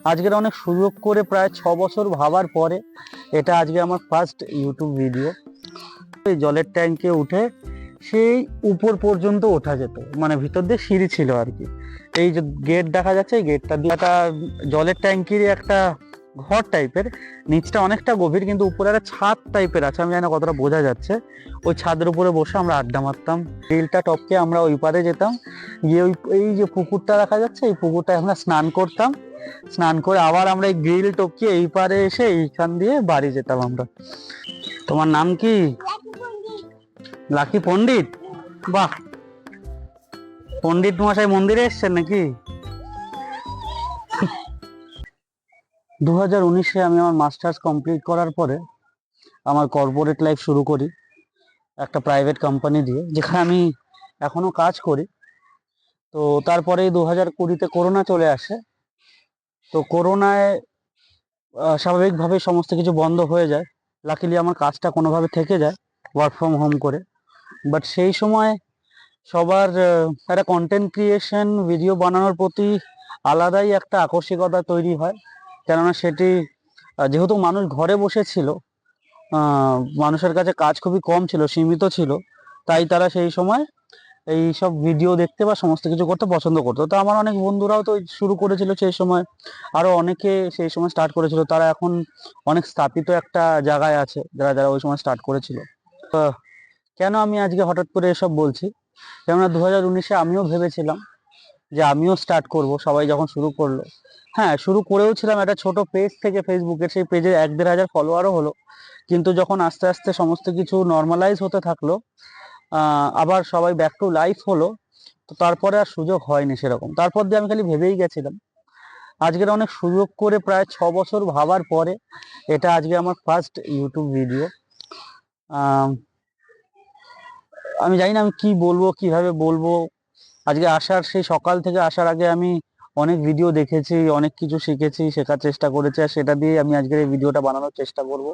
আজকের অনেক সুযোগ করে প্রায় 6 বছর ভাবার পরে এটা আজকে আমার ফার্স্ট ইউটিউব ভিডিও। এই জলের ট্যাঙ্কে উঠে সেই উপর পর্যন্ত ওঠা যেত, মানে ভিতর দিয়ে সিঁড়ি ছিল আর কি। এই যে গেট দেখা যাচ্ছে, এই গেটটা দিয়ে একটা জলের ট্যাঙ্কির একটা ঘর টাইপের, নিচটা অনেকটা গভীর, কিন্তু উপরে একটা ছাদ টাইপের আছে, আমি জানি না কতটা বোঝা যাচ্ছে। ওই ছাদের উপরে বসে আমরা আড্ডা মারতাম, গ্রিলটা টপকে আমরা ওই পারে যেতাম, গিয়ে ওই এই যে পুকুরটা দেখা যাচ্ছে, এই পুকুরটায় আমরা স্নান করতাম। স্নান করে আবার আমরা এই গ্রিল টপকে এই পারে এসে এইখান দিয়ে বাড়ি যেতাম আমরা। তোমার নাম কি? লাকি পণ্ডিত। বাহ, পণ্ডিত মশাই মন্দিরে এসছেন নাকি? 2019-এ আমি আমার মাস্টার্স কমপ্লিট করার পরে আমার কর্পোরেট লাইফ শুরু করি একটা প্রাইভেট কোম্পানি দিয়ে, যেখানে আমি এখনো কাজ করি। তো তারপরে 2020-তে করোনা চলে আসে। তো করোনায় স্বাভাবিকভাবে সমস্ত কিছু বন্ধ হয়ে যায়। লাকিলি আমার কাজটা কোনোভাবে থেকে যায় ওয়ার্ক ফ্রম হোম করে। বাট সেই সময় সবার একটা কন্টেন্ট ক্রিয়েশন, ভিডিও বানানোর প্রতি আলাদাই একটা আকস্মিকতা তৈরি হয়। কেননা সেটি যেহেতু মানুষ ঘরে বসেছিল, মানুষের কাছে কাজ খুবই কম ছিল, সীমিত ছিল, তাই তারা সেই সময় এই সব ভিডিও দেখতে বা সমস্ত কিছু করতে পছন্দ করতো। তো আমার অনেক বন্ধুরাও তো শুরু করেছিল সেই সময়, আরো অনেকে সেই সময় স্টার্ট করেছিল। তারা এখন অনেক স্থাপিত একটা জায়গায় আছে, যারা যারা ওই সময় স্টার্ট করেছিল। তো কেন আমি আজকে হঠাৎ করে এসব বলছি? কেননা 2019-এ আমিও ভেবেছিলাম যে আমিও স্টার্ট করব, সবাই যখন শুরু করলো। হ্যাঁ, শুরু করেও ছিলাম একটা ছোট পেজ থেকে, ফেসবুকের সেই পেজে 1-1.5 হাজার ফলোয়ারও হলো। কিন্তু যখন আস্তে আস্তে সমস্ত কিছু নর্মালাইজ হতে থাকলো, আবার সবাই ব্যাক টু লাইফ হলো, তো তারপরে আর সুযোগ হয়নি সেরকম। তারপর দিয়ে আমি খালি ভেবেই গেছিলাম। আজকের অনেক সুযোগ করে প্রায় 6 বছর ভাবার পরে এটা আজকে আমার ফার্স্ট ইউটিউব ভিডিও। আমি জানি না আমি কি বলবো, কিভাবে বলবো। আজকে আসার সেই সকাল থেকে আসার আগে আমি অনেক ভিডিও দেখেছি, অনেক কিছু শিখেছি, শেখার চেষ্টা করেছি, আর সেটা দিয়ে আমি আজকের এই ভিডিওটা বানানোর চেষ্টা করব।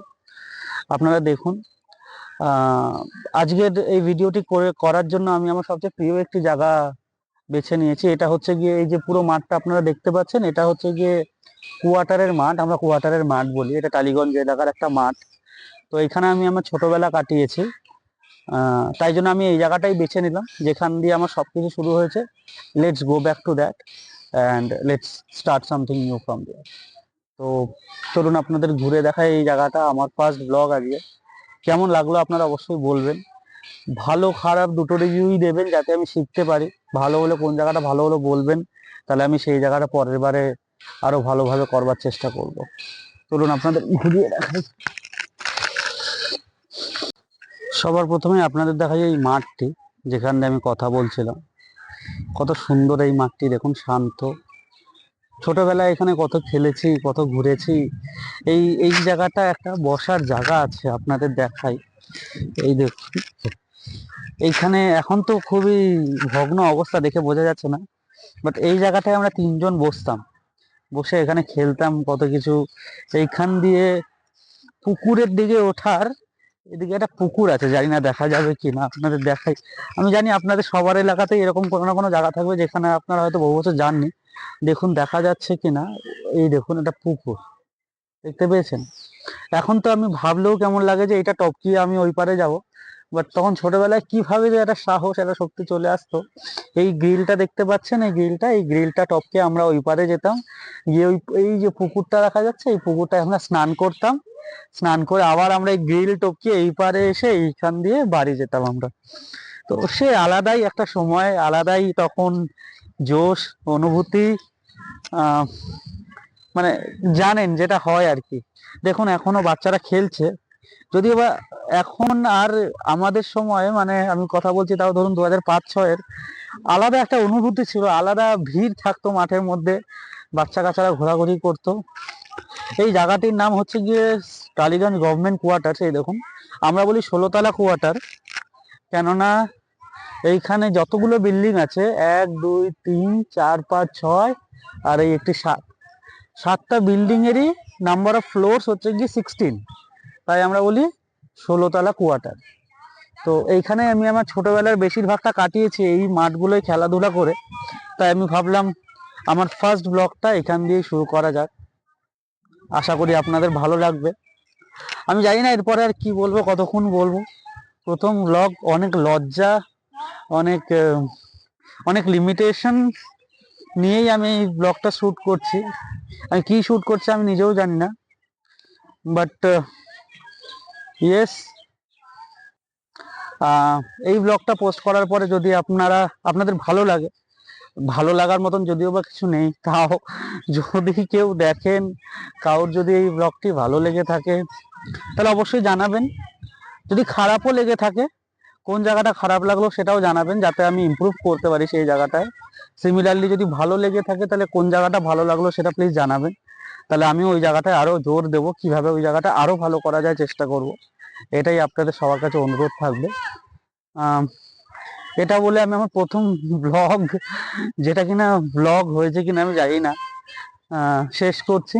আপনারা দেখুন। আজকের এই ভিডিওটি করার জন্য আমি আমার সবচেয়ে প্রিয় একটি জায়গা বেছে নিয়েছি। এটা হচ্ছে গিয়ে এই যে পুরো মাঠটা আপনারা দেখতে পাচ্ছেন, এটা হচ্ছে গিয়ে কোয়ার্টারের মাঠ, আমরা কোয়ার্টারের মাঠ বলি। এটা টালিগঞ্জ এলাকার একটা মাঠ। তো এখানে আমি আমার ছোটবেলা কাটিয়েছি। তাই জন্য আমি এই জায়গাটাই বেছে নিলাম, যেখান দিয়ে আমার সবকিছু শুরু হয়েছে। Let's go back to that and let's start something new from there. তো চলুন আপনাদের ঘুরে দেখাই এই জায়গাটা। আমার ফার্স্ট ব্লগ আজকে। কেমন লাগলো আপনারা অবশ্যই বলবেন। ভালো খারাপ দুটো রিভিউই দেবেন, যাতে আমি শিখতে পারি। ভালো হলে কোন জায়গাটা ভালো হলো বলবেন, তাহলে আমি সেই জায়গাটা পরের বারে আরো ভালোভাবে করবার চেষ্টা করব। চলুন আপনাদের ঘুরিয়ে দেখাই। সবার প্রথমে আপনাদের দেখাই এই মাঠটি, যেখানে আমি কথা বলছিলাম। কত সুন্দর এই মাঠটি, দেখুন, শান্ত। ছোটবেলায় এখানে কত খেলেছি, কত ঘুরেছি। এই এই জায়গাটা একটা বসার জায়গা আছে, আপনাদের দেখাই। এই দেখুন, এইখানে এখন তো খুবই ভগ্ন অবস্থা, দেখে বোঝা যাচ্ছে না, বাট এই জায়গাটায় আমরা 3 জন বসতাম, বসে এখানে খেলতাম কত কিছু। এইখান দিয়ে পুকুরের দিকে ওঠার, এদিকে একটা পুকুর আছে, জানি না দেখা যাবে কি না, আপনাদের দেখাই। আমি জানি আপনাদের সবার এলাকাতেই এরকম কোনো না কোনো জায়গা থাকবে যেখানে আপনারা হয়তো বহু বছর যাননি। দেখুন দেখা যাচ্ছে কিনা, এই দেখুন একটা পুকুর, দেখতে পেয়েছেন? এখন তো আমি ভাবলেও কেমন লাগে যে এটা টপকিয়ে আমি ওই পারে যাব। বাট তখন ছোটবেলায় কিভাবে যে একটা সাহস, একটা শক্তি চলে আসতো। এই গ্রিলটা দেখতে পাচ্ছেন, এই গ্রিলটা টপকে আমরা ওই পারে যেতাম, গিয়ে ওই এই যে পুকুরটা দেখা যাচ্ছে, এই পুকুরটায় আমরা স্নান করতাম। স্নান করে আবার আমরা এই গ্রিল টপকে এই পারে এসে এইখান দিয়ে বাড়ি যেতাম আমরা। তো সে আলাদাই একটা সময়, আলাদাই তখন জোশ, অনুভূতি। আহ মানে জানেন যেটা হয় আর কি। দেখুন এখনো বাচ্চারা খেলছে, যদিও বা এখন আর আমাদের সময়, মানে আমি কথা বলছি তাও ধরুন 2005-06-এর, আলাদা একটা অনুভূতি ছিল, আলাদা ভিড় থাকতো মাঠের মধ্যে, বাচ্চা কাচ্চারা ঘোরাঘুরি করতো। এই জায়গাটির নাম হচ্ছে গিয়ে টালিগঞ্জ গভর্নমেন্ট কোয়ার্টার। এই দেখুন, আমরা বলি 16তলা কোয়ার্টার, কেননা এইখানে যতগুলো বিল্ডিং আছে, 1 2 3 4 5 6, আর এই একটি 7টা বিল্ডিং এরই নাম্বার অফ ফ্লোরস হচ্ছে গিয়ে 16, তাই আমরা বলি 16তলা কোয়ার্টার। তো এইখানে আমি আমার ছোটবেলার বেশিরভাগটা কাটিয়েছি এই মাঠগুলোয় খেলাধুলা করে। তাই আমি ভাবলাম আমার ফার্স্ট ব্লগটা এখান দিয়ে শুরু করা যাক। আশা করি আপনাদের ভালো লাগবে। আমি জানি না এরপরে আর কি বলবো, কতক্ষণ বলবো। প্রথম ব্লগ, অনেক লজ্জা, অনেক অনেক লিমিটেশন নিয়েই আমি এই ব্লগটা শ্যুট করছি। আমি কি শ্যুট করছি আমি নিজেও জানি না, বাট ইয়েস, এই ব্লগটা পোস্ট করার পরে যদি আপনাদের ভালো লাগে, ভালো লাগার মতন যদিও বা কিছু নেই, তাও যদি কেউ দেখেন, কারোর যদি এই ব্লগটি ভালো লেগে থাকে তাহলে অবশ্যই জানাবেন। যদি খারাপও লেগে থাকে, কোন জায়গাটা খারাপ লাগলো সেটাও জানাবেন, যাতে আমি ইমপ্রুভ করতে পারি সেই জায়গাটায়। সিমিলারলি যদি ভালো লেগে থাকে তাহলে কোন জায়গাটা ভালো লাগলো সেটা প্লিজ জানাবেন, তাহলে আমি ওই জায়গাটায় আরো জোর দেবো, কিভাবে ওই জায়গাটা আরো ভালো করা যায় চেষ্টা করব। এটাই আপনাদের সবার কাছে অনুরোধ থাকবে। এটা বলে আমি আমার প্রথম ব্লগ, যেটা কিনা ব্লগ হয়েছে কিনা আমি জানি না, শেষ করছি।